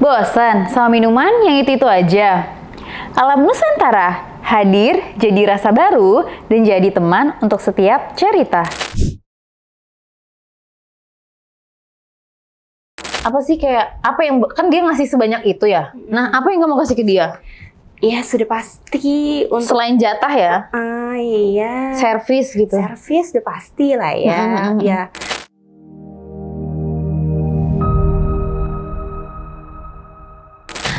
Bosan sama minuman yang itu-itu aja? Alam Nusantara hadir jadi rasa baru dan jadi teman untuk setiap cerita. Apa sih apa yang kan dia ngasih sebanyak itu ya? Nah, apa yang kamu kasih ke dia? Iya, sudah pasti untuk Selain jatah ya? iya. Servis gitu. Servis udah pasti lah ya. Ya.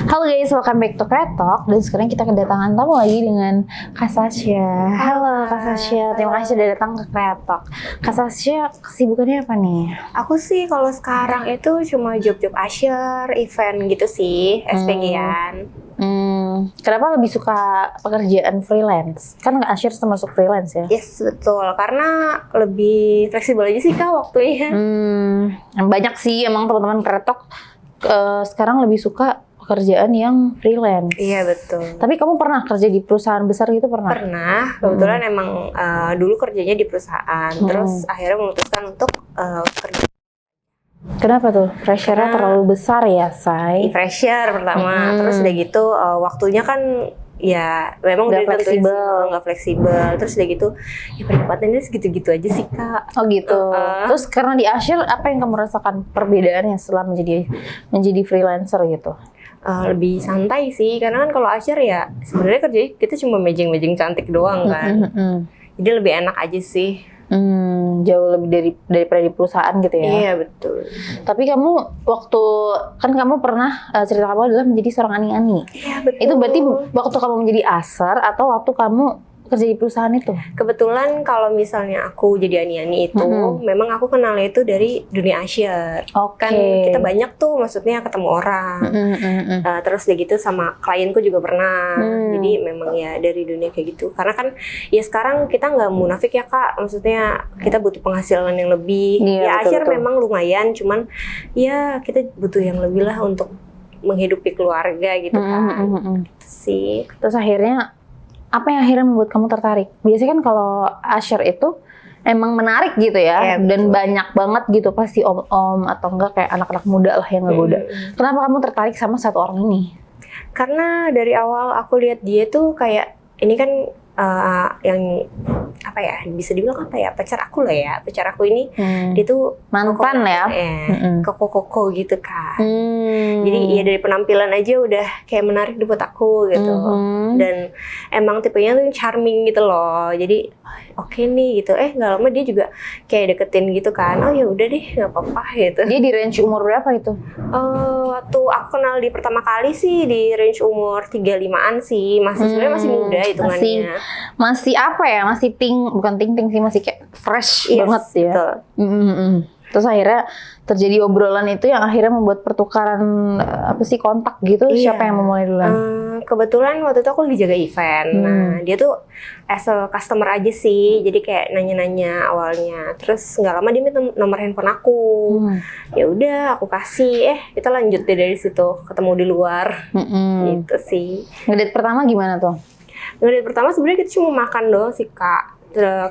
Halo guys, welcome back to Kretok. Dan sekarang kita kedatangan tamu lagi dengan Kak Sasha. Halo Kak Sasha, terima kasih sudah datang ke Kretok. Kak Sasha, kesibukannya apa nih? Aku sih kalau sekarang itu cuma job-job usher, event gitu sih, SPG-an. Kenapa lebih suka pekerjaan freelance? Kan usher termasuk freelance ya? Yes, betul. Karena lebih fleksibel aja sih Kak waktunya. Banyak sih emang teman-teman Kretok sekarang lebih suka pekerjaan yang freelance. Iya, betul. Tapi kamu pernah kerja di perusahaan besar gitu pernah? Pernah. Kebetulan emang dulu kerjanya di perusahaan. Terus akhirnya memutuskan untuk kerja. Kenapa tuh? Pressure-nya terlalu besar ya, Say? Pressure pertama. Terus udah gitu waktunya kan ya memang Nggak udah fleksibel. nggak fleksibel. Terus udah gitu ya pendapatannya segitu-gitu aja sih Kak. Oh gitu. Terus karena di usher, apa yang kamu rasakan perbedaannya setelah menjadi freelancer gitu? Lebih santai sih, karena kan kalau usher ya sebenarnya kerja kita cuma mejeng-mejeng cantik doang kan. Jadi lebih enak aja sih. Jauh lebih daripada di perusahaan gitu ya? Iya betul. Tapi kamu kan kamu pernah cerita kamu adalah menjadi seorang ani-ani. Iya betul. Itu berarti waktu kamu menjadi usher atau waktu kamu kerja di perusahaan itu? Kebetulan kalau misalnya aku jadi ani-ani itu, memang aku kenalnya itu dari dunia usher. Oke. Kan kita banyak tuh maksudnya ketemu orang. Terus udah gitu sama klienku juga pernah. Jadi memang ya dari dunia kayak gitu. Karena kan ya sekarang kita nggak munafik ya Kak. Maksudnya kita butuh penghasilan yang lebih. Iya, ya usher memang lumayan, cuman ya kita butuh yang lebih lah untuk menghidupi keluarga gitu kan. Gitu sih. Terus akhirnya apa yang akhirnya membuat kamu tertarik? Biasanya kan kalau usher itu emang menarik gitu ya, dan banyak banget gitu pasti om-om atau enggak kayak anak-anak muda lah yang ngegoda. Kenapa kamu tertarik sama satu orang ini? Karena dari awal aku lihat dia tuh kayak ini kan yang apa ya, bisa dibilang apa ya, pacar aku lah ya. Pacar aku ini dia tuh mantan ya, koko-koko gitu kan. Jadi ya dari penampilan aja udah kayak menarik buat aku gitu. Dan emang tipenya tuh charming gitu loh. Jadi oke nih gitu. Nggak lama dia juga kayak deketin gitu kan. Oh ya udah deh, nggak apa-apa gitu. Dia di range umur berapa itu? Waktu aku kenal di pertama kali sih di range umur 35-an sih. Sebenarnya masih muda hitungannya. Masih apa ya? Masih bukan ting sih, masih kayak fresh banget ya. Terus akhirnya terjadi obrolan itu yang akhirnya membuat pertukaran kontak gitu. Siapa yang memulai duluan? Kebetulan waktu itu aku lagi jaga event. Nah, dia tuh as a customer aja sih. Jadi kayak nanya-nanya awalnya. Terus nggak lama dia minta nomor handphone aku. Ya udah, aku kasih. Kita lanjut deh dari situ, ketemu di luar. Gitu sih. Ngedate pertama gimana tuh? Ngedate pertama sebenarnya kita cuma makan doang sih Kak.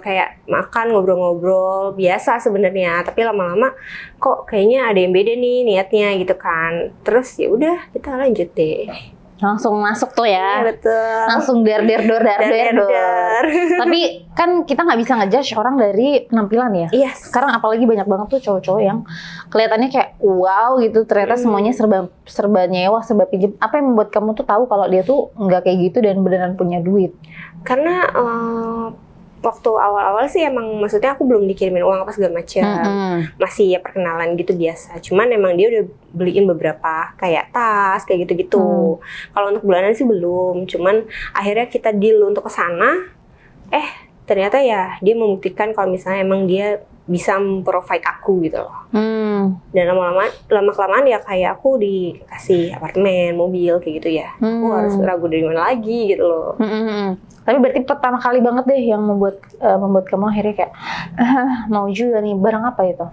Kayak makan, ngobrol-ngobrol biasa sebenarnya, tapi lama-lama kok kayaknya ada yang beda nih niatnya gitu kan. Terus ya udah kita lanjut deh. Langsung masuk tuh ya. Iya betul. Langsung dar. Tapi kan kita nggak bisa ngejudge orang dari penampilan ya. Yes. Sekarang apalagi banyak banget tuh cowok-cowok yang kelihatannya kayak wow gitu, ternyata semuanya serba nyewa, serba pinjam. Apa yang membuat kamu tuh tahu kalau dia tuh nggak kayak gitu dan beneran punya duit? Karena waktu awal-awal sih emang maksudnya aku belum dikirimin uang apa segala macam. Masih ya perkenalan gitu biasa. Cuman emang dia udah beliin beberapa kayak tas kayak gitu-gitu. Kalau untuk bulanan sih belum. Cuman akhirnya kita deal untuk ke sana. Ternyata ya dia membuktikan kalau misalnya emang dia bisa provide aku gitu loh. Dan lama-kelamaan ya kayak aku dikasih apartemen, mobil kayak gitu ya. Aku harus ragu dari mana lagi gitu loh. Tapi berarti pertama kali banget deh yang membuat kamu akhirnya kayak mau juga nih. Barang apa itu?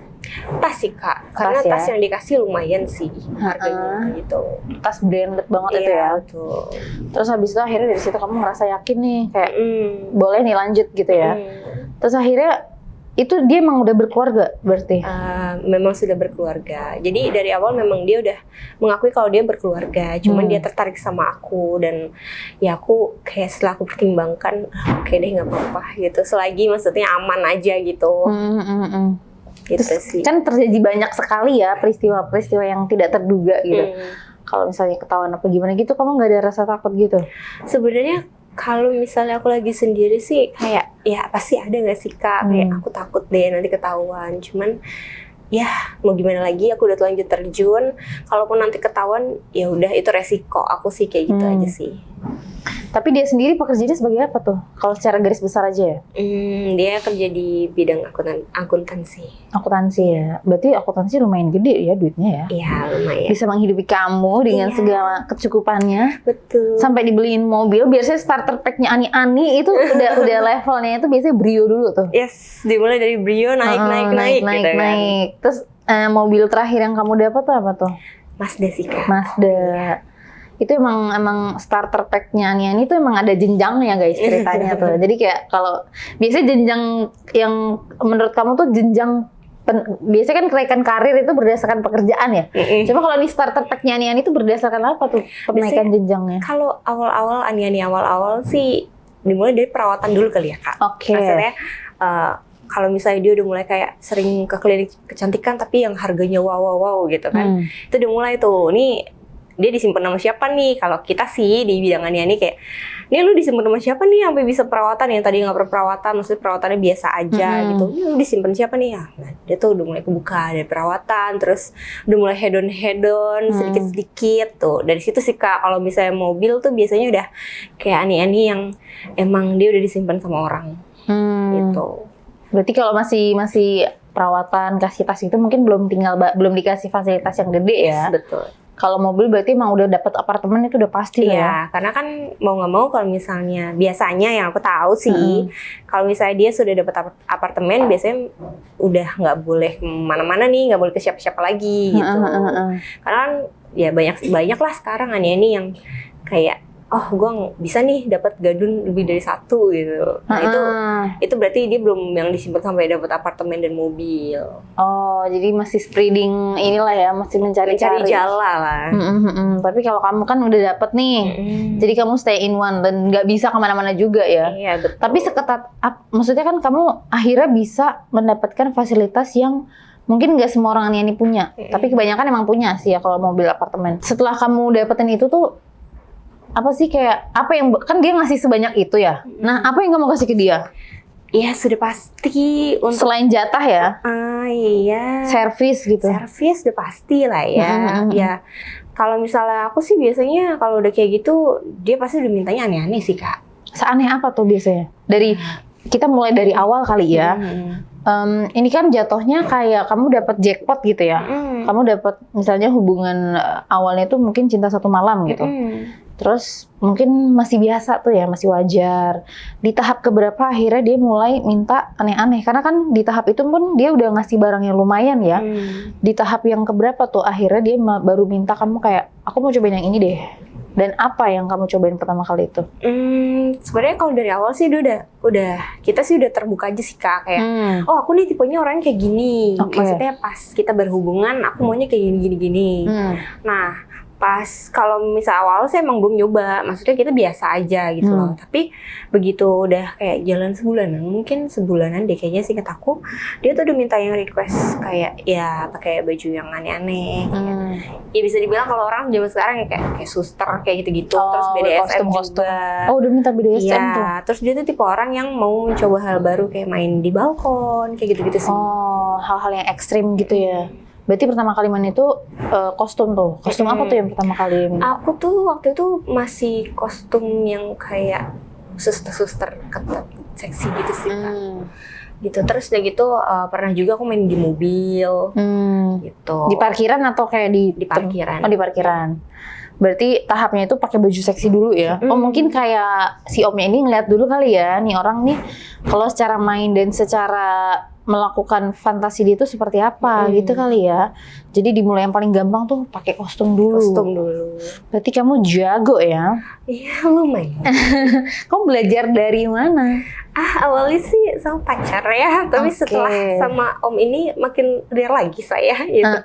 Tas sih Kak, karena tas yang dikasih lumayan sih harganya gitu. Tas branded banget itu ya. Betul. Terus habis itu akhirnya dari situ kamu ngerasa yakin nih kayak boleh nih lanjut gitu ya. Terus akhirnya Itu dia emang udah berkeluarga berarti? Memang sudah berkeluarga. Jadi dari awal memang dia udah mengakui kalau dia berkeluarga. Cuman dia tertarik sama aku dan ya aku kayak setelah aku pertimbangkan, oke deh nggak apa-apa gitu. Selagi maksudnya aman aja gitu. Gitu Terus, sih. kan terjadi banyak sekali ya peristiwa-peristiwa yang tidak terduga gitu. Kalau misalnya ketahuan apa gimana gitu, kamu nggak ada rasa takut gitu? Sebenarnya kalau misalnya aku lagi sendiri sih kayak ya pasti ada nggak sih Kak, kayak aku takut deh nanti ketahuan. Cuman ya mau gimana lagi, aku udah telanjur terjun. Kalaupun nanti ketahuan ya udah itu resiko aku sih kayak gitu aja sih. Tapi dia sendiri pekerjaannya sebagai apa tuh? Kalau secara garis besar aja ya? Dia kerja di bidang akuntansi. Akuntansi ya. Berarti akuntansi lumayan gede ya duitnya ya? Iya lumayan. Bisa menghidupi kamu dengan segala kecukupannya. Betul. Sampai dibeliin mobil. Biasanya starter pack-nya Ani-Ani itu udah levelnya itu biasanya Brio dulu tuh. Yes, dimulai dari Brio naik. Terus mobil terakhir yang kamu dapat tuh apa tuh? Mazda sih Kak. Mazda. Itu emang starter pack-nya Ani-Ani itu emang ada jenjangnya guys ceritanya tuh. Jadi kayak kalau biasanya jenjang yang menurut kamu tuh jenjang biasanya kan kenaikan karir itu berdasarkan pekerjaan ya. Cuma kalau ini starter pack-nya Ani-Ani itu berdasarkan apa tuh kenaikan jenjangnya? Kalau awal-awal Ani-Ani awal-awal sih dimulai dari perawatan dulu kali ya Kak. Oke. Maksudnya kalau misalnya dia udah mulai kayak sering ke klinik kecantikan tapi yang harganya wow gitu kan. Itu udah mulai tuh. Nih dia disimpan sama siapa nih? Kalau kita sih di bidang Ani-Ani kayak, nih lu disimpan sama siapa nih sampai bisa perawatan yang tadi nggak perawatan, maksudnya perawatannya biasa aja gitu. Ini lu disimpan siapa nih ya? Nah, dia tuh udah mulai kebuka dari perawatan, terus udah mulai head on sedikit-sedikit tuh. Dari situ sih Kak, kalau misalnya mobil tuh biasanya udah kayak Ani-Ani yang emang dia udah disimpan sama orang gitu. Berarti kalau masih perawatan, kasih tas itu mungkin belum dikasih fasilitas yang gede ya? Yes, betul. Kalau mobil berarti emang udah dapat apartemen itu udah pasti ya? Iya, karena kan mau nggak mau kalau misalnya biasanya yang aku tahu sih, kalau misalnya dia sudah dapat apartemen, biasanya udah nggak boleh kemana-mana nih, nggak boleh ke siapa-siapa lagi gitu. Karena kan ya banyak lah sekarang Ani-Ani yang kayak gue bisa nih dapat gadun lebih dari satu gitu. Nah itu berarti dia belum yang disimpan sampai dapat apartemen dan mobil. Oh, jadi masih spreading inilah ya, masih mencari jalan lah. Tapi kalau kamu kan udah dapet nih, jadi kamu stay in one dan nggak bisa kemana-mana juga ya. Iya betul. Tapi seketat, maksudnya kan kamu akhirnya bisa mendapatkan fasilitas yang mungkin nggak semua orang Ani-Ani punya, tapi kebanyakan emang punya sih ya kalau mobil apartemen. Setelah kamu dapetin itu tuh apa sih kayak apa yang kan dia ngasih sebanyak itu ya? Nah, apa yang kamu kasih ke dia? Iya sudah pasti untuk selain jatah ya? Iya. Servis gitu. Servis udah pasti lah ya. Ya kalau misalnya aku sih biasanya kalau udah kayak gitu dia pasti udah mintanya aneh-aneh sih Kak. Seaneh apa tuh biasanya? Kita mulai dari awal kali ya. Ini kan jatuhnya kayak kamu dapat jackpot gitu ya. Kamu dapat misalnya hubungan awalnya tuh mungkin cinta satu malam gitu. Terus mungkin masih biasa tuh ya, masih wajar. Di tahap keberapa akhirnya dia mulai minta aneh-aneh. Karena kan di tahap itu pun dia udah ngasih barang yang lumayan ya. Di tahap yang keberapa tuh akhirnya dia baru minta kamu kayak, aku mau cobain yang ini deh. Dan apa yang kamu cobain pertama kali itu? Sebenarnya kalau dari awal sih dia udah kita sih udah terbuka aja sih Kak. Kayak, aku nih tipenya orangnya kayak gini. Maksudnya pas kita berhubungan, aku maunya kayak gini. Nah, pas kalau misal awal saya emang belum nyoba, maksudnya kita biasa aja gitu loh. Tapi begitu udah kayak jalan sebulanan, mungkin sebulanan deh kayaknya sih kataku, dia tuh udah minta yang request kayak ya pakai baju yang aneh-aneh. Ya bisa dibilang kalau orang zaman sekarang ya kayak suster kayak gitu-gitu, terus BDSM juga. Oh, udah minta BDSM tuh. Ya, terus dia tuh tipe orang yang mau mencoba hal baru kayak main di balkon kayak gitu-gitu sih. Oh, hal-hal yang ekstrim gitu ya. Berarti pertama kali main itu kostum tuh. Kostum apa tuh yang pertama kali? Aku tuh waktu itu masih kostum yang kayak suster-suster ketat, seksi gitu sih Kak. Gitu. Terus udah gitu pernah juga aku main di mobil. Gitu. Di parkiran atau kayak di parkiran? Oh, di parkiran. Berarti tahapnya itu pakai baju seksi dulu ya. Oh, mungkin kayak si omnya ini ngeliat dulu kali ya, nih orang nih kalau secara main dan secara melakukan fantasi dia itu seperti apa gitu kali ya. Jadi dimulai yang paling gampang tuh pakai kostum dulu. Berarti kamu jago ya? Iya, lumayan. Kamu belajar dari mana? Awalnya sih sama pacar ya, tapi setelah sama Om ini makin real lagi saya gitu.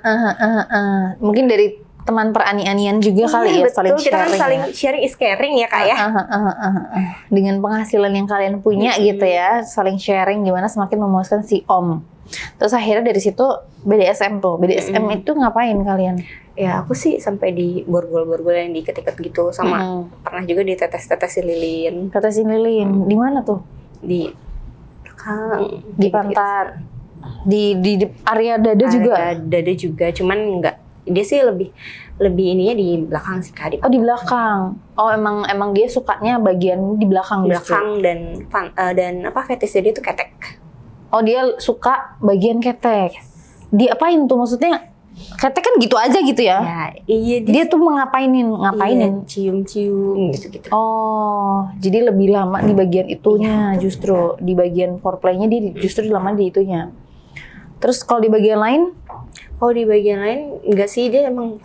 Mungkin dari teman perani-anian juga kali ya, betul, kita kan saling sharing is caring ya Kak ya. Dengan penghasilan yang kalian punya gitu ya, saling sharing gimana semakin memuaskan si Om. Terus akhirnya dari situ BDSM tuh. BDSM itu ngapain kalian? Ya aku sih sampai di borgol-borgol yang diikat-ikat gitu, sama pernah juga ditetes-tetesin lilin. Tetesin lilin, di mana tuh? Di belakang. Di pantat. Di area dada juga? Dada juga, cuman enggak. Dia sih lebih ininya di belakang sih Kak. Di belakang. Oh emang dia sukanya bagian di belakang. Belakang dan apa fetishnya dia tuh ketek. Oh dia suka bagian ketek. Diapain tuh maksudnya? Ketek kan gitu aja gitu ya? Ya iya. Dia tuh ngapainin? Iya, cium-cium gitu. Oh jadi lebih lama di bagian itunya justru. Di bagian foreplay-nya dia justru lama di itunya. Terus kalau di bagian lain? Oh di bagian lain enggak sih, dia emang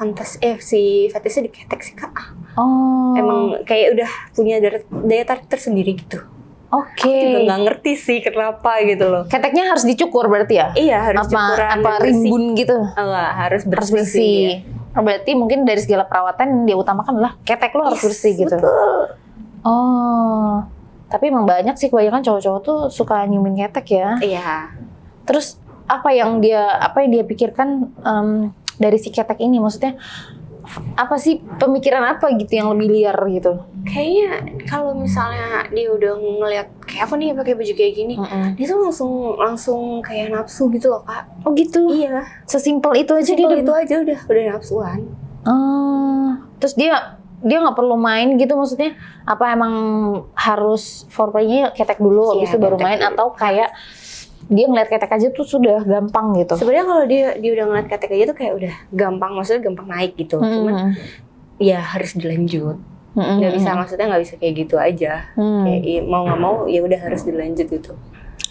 si fetishnya diketek sih Kak. Oh. Emang kayak udah punya daya tarik tersendiri gitu. Oke. Aku juga nggak ngerti sih kenapa gitu loh. Keteknya harus dicukur berarti ya? Iya harus cukuran. Apa rimbun gitu? Enggak, harus bersih. Harus bersih. Oh, berarti mungkin dari segala perawatan yang dia utamakan adalah ketek lo harus bersih gitu. Betul. Oh. Tapi emang banyak sih kebanyakan cowok-cowok tuh suka nyiumin ketek ya. Iya. Terus apa yang dia pikirkan dari si ketek ini, maksudnya apa sih, pemikiran apa gitu yang lebih liar gitu? Kayaknya kalau misalnya dia udah ngeliat kayak aku nih pakai baju kayak gini, dia tuh langsung kayak nafsu gitu loh Kak. Oh gitu? Iya. Sesimpel itu aja. Sesimpel itu aja udah nafsuan. Terus dia nggak perlu main gitu, maksudnya apa emang harus foreplay-nya ketek dulu habis itu baru main dulu. Atau kayak dia ngeliat ketek aja tuh sudah gampang gitu? Sebenarnya kalau dia udah ngeliat ketek aja tuh kayak udah gampang, maksudnya gampang naik gitu. Cuman ya harus dilanjut. Nggak bisa, maksudnya nggak bisa kayak gitu aja. Kayak mau nggak mau ya udah harus dilanjut gitu.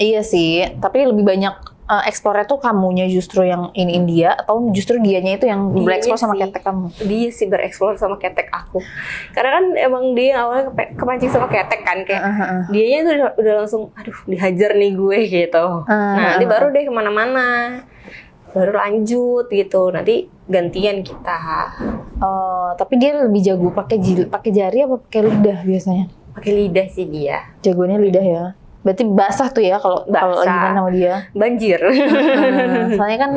Iya sih, tapi lebih banyak explore tuh kamunya justru yang iniin dia, atau justru dianya itu yang bereksplor sama ketek kamu? Dia sih bereksplor sama ketek aku. Karena kan emang dia awalnya kepancing sama ketek kan, kayak dianya tuh udah langsung aduh dihajar nih gue gitu. Nah nanti baru deh kemana-mana, baru lanjut gitu, nanti gantian kita. Oh, tapi dia lebih jago pakai jari apa pakai lidah biasanya? Pakai lidah sih dia. Jagonya lidah ya. Berarti basah tuh ya kalau lagi main sama dia. Banjir. Soalnya kan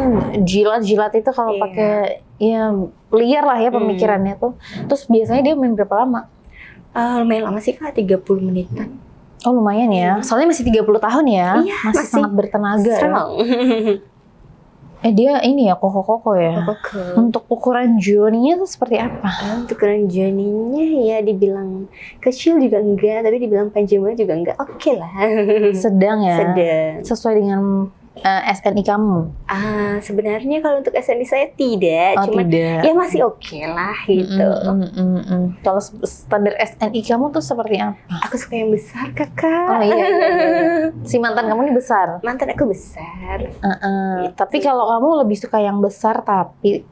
jilat itu kalau pakai ya liar lah ya pemikirannya tuh. Terus biasanya dia main berapa lama? Lumayan lama sih Kak, 30 menitan. Oh lumayan ya. Soalnya masih 30 tahun ya. Iya, masih sangat bertenaga strong. Ya. Dia ini ya koko-koko ya. Koko. Untuk ukuran Johnny-nya tuh seperti apa? Untuk ukuran Johnny-nya ya dibilang kecil juga enggak, tapi dibilang panjang juga enggak. Oke lah. Sedang ya. Sedang. Sesuai dengan SNI kamu? Sebenarnya kalau untuk SNI saya tidak, cuman tidak. Ya masih oke lah gitu. Kalau standar SNI kamu tuh seperti apa? Aku suka yang besar Kakak. Oh iya. Si mantan kamu nih besar? Mantan aku besar. Gitu. Tapi kalau kamu lebih suka yang besar tapi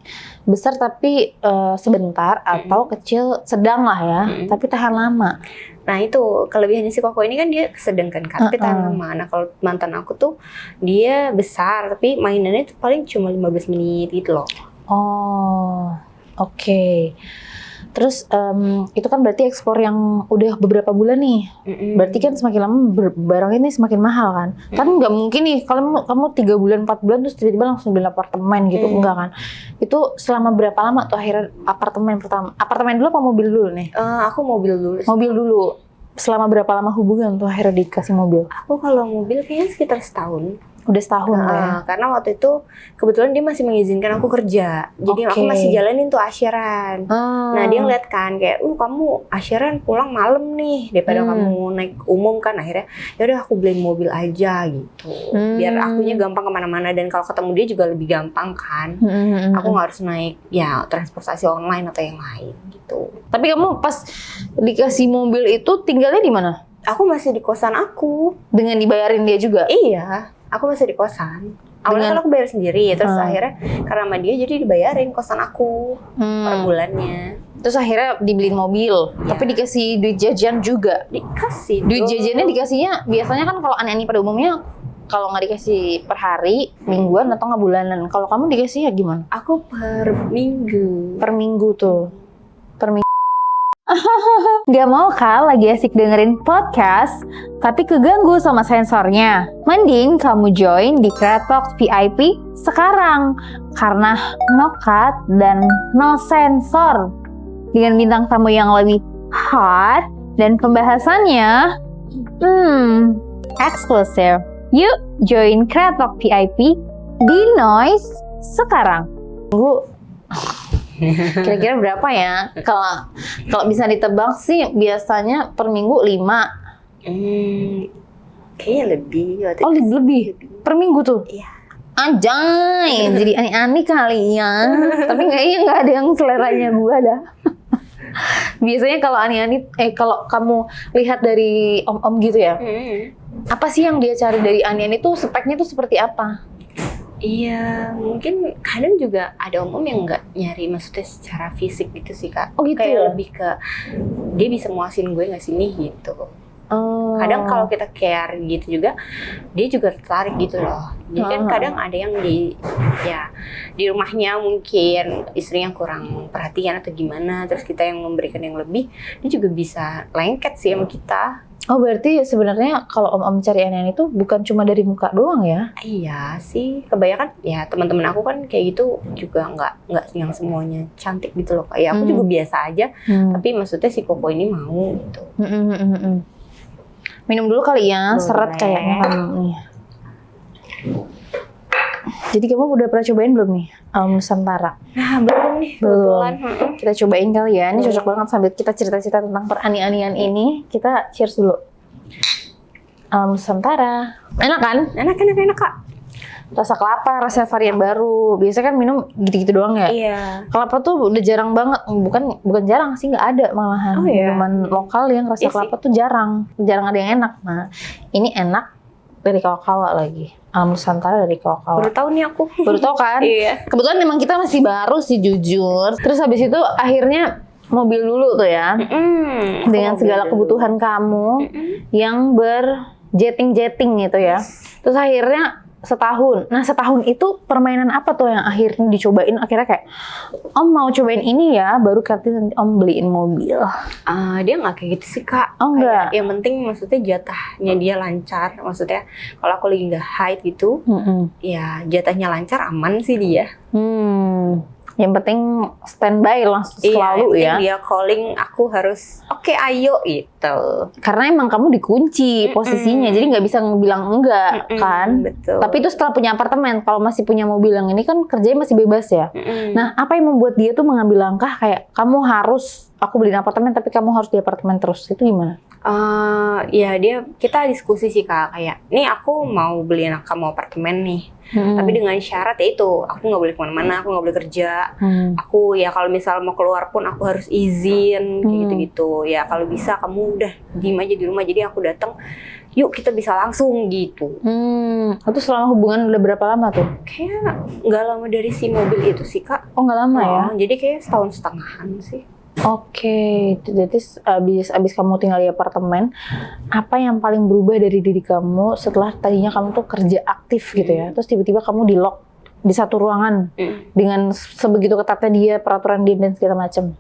sebentar, atau kecil sedang lah ya, tapi tahan lama? Nah itu kelebihannya si Koko ini kan dia sedang kan tapi tahan lama. Nah kalau mantan aku tuh dia besar tapi mainannya tuh paling cuma 15 menit gitu loh. Oh oke. Terus itu kan berarti ekspor yang udah beberapa bulan nih. Berarti kan semakin lama barang ini semakin mahal kan. Kan nggak mungkin nih kalau kamu 3 bulan 4 bulan terus tiba-tiba langsung beli apartemen gitu. Enggak kan. Itu selama berapa lama tuh akhirnya apartemen pertama? Apartemen dulu apa mobil dulu nih? Aku mobil dulu. Mobil dulu. Selama berapa lama hubungan tuh akhirnya dikasih mobil? Aku kalau mobil kayaknya sekitar setahun. Udah setahun ya? Karena waktu itu kebetulan dia masih mengizinkan aku kerja. Jadi aku masih jalanin tuh asyaran. Nah dia ngeliat kan kayak, kamu asyaran pulang malam nih daripada kamu naik umum kan. Akhirnya yaudah aku beliin mobil aja gitu. Biar akunya gampang kemana-mana dan kalau ketemu dia juga lebih gampang kan. Aku nggak harus naik ya transportasi online atau yang lain gitu. Tapi kamu pas dikasih mobil itu tinggalnya di mana? Aku masih di kosan aku. Dengan dibayarin dia juga? Iya. Aku masih di kosan. Awalnya kan aku bayar sendiri, terus akhirnya karena sama dia jadi dibayarin kosan aku per bulannya. Terus akhirnya dibeliin mobil, tapi dikasih duit jajan juga. Dikasih. Duit jajannya dikasihnya biasanya kan kalau aneh-aneh pada umumnya kalau nggak dikasih per hari, mingguan atau nggak bulanan. Kalau kamu dikasihnya gimana? Aku per minggu. Per minggu tuh. Per minggu. Gak mau kan lagi asik dengerin podcast, tapi keganggu sama sensornya? Mending kamu join di Kreatok VIP sekarang, karena no cut dan no sensor. Dengan bintang tamu yang lebih hot dan pembahasannya eksklusif. Yuk join Kreatok VIP di Noise sekarang. Kira-kira berapa ya? Kalau bisa ditebak sih biasanya per minggu 5. Kayaknya lebih. Oh lebih? Per minggu tuh? Iya. Anjay, jadi aneh-aneh kali ya. Tapi nggak ada yang seleranya gue dah. Biasanya kalau aneh-aneh, kalau kamu lihat dari om-om gitu ya, apa sih yang dia cari dari aneh-aneh tuh, speknya tuh seperti apa? Iya, mungkin kadang juga ada om-om yang nggak nyari maksudnya secara fisik gitu sih Kak. Oh gitu kayak ya? lebih ke dia bisa muasin gue nggak sih nih gitu. Kadang kalau kita care gitu juga, dia juga tertarik gitu loh. Jadi kan kadang ada yang di rumahnya mungkin istrinya kurang perhatian atau gimana, terus kita yang memberikan yang lebih, dia juga bisa lengket sih sama kita. Oh berarti sebenarnya kalau om-om cari aneh-aneh itu bukan cuma dari muka doang ya? Iya sih, kebanyakan ya teman-teman aku kan kayak gitu juga nggak yang semuanya cantik gitu loh. Ya aku juga biasa aja, tapi maksudnya si Koko ini mau gitu. Minum dulu kali ya, boleh. Seret kayaknya kamu nih. Jadi kamu udah pernah cobain belum nih Nusantara? Nah belum nih, kebetulan. Kita cobain kali ya, ini cocok banget sambil kita cerita-cerita tentang perani-anian ini. Kita cheers dulu. Nusantara, enak kan? Enak Kak. Rasa kelapa, rasa varian baru. Biasanya kan minum gitu-gitu doang ya? Iya. Kelapa tuh udah jarang banget, bukan jarang sih, nggak ada malahan. Oh, iya? Minuman lokal yang rasa kelapa tuh jarang ada yang enak. Nah, ini enak dari kawa-kawa lagi. Nusantara dari kawa-kawa. Baru tahu nih aku. Baru tahu kan? Iya. Kebetulan memang kita masih baru sih jujur. Terus habis itu akhirnya mobil dulu tuh ya. Dengan segala kebutuhan kamu yang berjeting-jeting gitu ya. Terus akhirnya setahun. Nah setahun itu permainan apa tuh yang akhirnya dicobain? Akhirnya kayak om mau cobain ini ya, baru nanti om beliin mobil. Dia nggak kayak gitu sih Kak. Oh enggak. Yang penting maksudnya jatahnya dia lancar. Maksudnya kalau aku lagi nggak haid gitu, ya jatahnya lancar aman sih dia. Yang penting standby langsung selalu ya. Dia calling aku harus oke, ayo gitu. Karena emang kamu dikunci posisinya, jadi nggak bisa bilang enggak kan. Betul. Tapi itu setelah punya apartemen. Kalau masih punya mobil yang ini kan kerjanya masih bebas ya. Nah apa yang membuat dia tuh mengambil langkah kayak kamu harus, aku beliin apartemen tapi kamu harus di apartemen terus, itu gimana? Ya kita diskusi sih Kak, kayak nih aku mau beliin kamu apartemen nih, tapi dengan syarat ya itu aku nggak boleh kemana-mana, aku nggak boleh kerja, aku ya kalau misal mau keluar pun aku harus izin kayak gitu-gitu. Ya kalau bisa kamu udah diem aja di rumah, jadi aku datang yuk kita bisa langsung gitu. Itu selama hubungan udah berapa lama tuh? Kayak nggak lama dari si mobil itu sih Kak. Oh nggak lama ya? Jadi kayak setahun setengahan sih. Oke, jadi abis kamu tinggal di apartemen, apa yang paling berubah dari diri kamu setelah tadinya kamu tuh kerja aktif gitu ya, terus tiba-tiba kamu di lock di satu ruangan dengan sebegitu ketatnya dia, peraturan dia dan segala macam?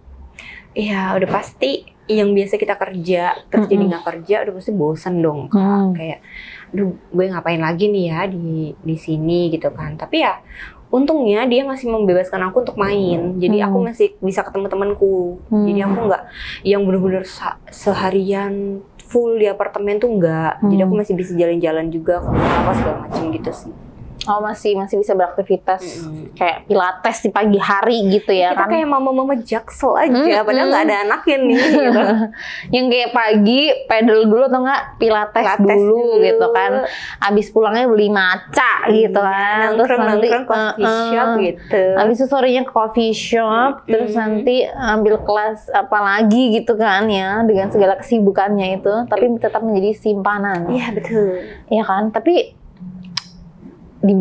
Iya, udah pasti yang biasa kita kerja terus jadi nggak kerja, udah pasti bosan dong Kak. Kayak, aduh gue ngapain lagi nih ya di sini gitu kan. Tapi ya untungnya dia masih membebaskan aku untuk main, jadi aku masih bisa ketemu temanku. Jadi aku nggak yang bener-bener seharian full di apartemen tuh nggak. Jadi aku masih bisa jalan-jalan juga, apa segala macam gitu sih. Oh masih bisa beraktivitas kayak pilates di pagi hari gitu ya. Kita kan? kayak mama-mama jaksel aja, padahal nggak ada anaknya nih. Gitu. Yang kayak pagi pedal dulu atau nggak pilates dulu gitu kan. Abis pulangnya beli maca gitu kan. Terus nanti coffee shop gitu. Abis itu sorenya ke coffee shop, terus nanti ambil kelas apa lagi gitu kan ya, dengan segala kesibukannya itu, tapi tetap menjadi simpanan. Iya betul. Iya kan, tapi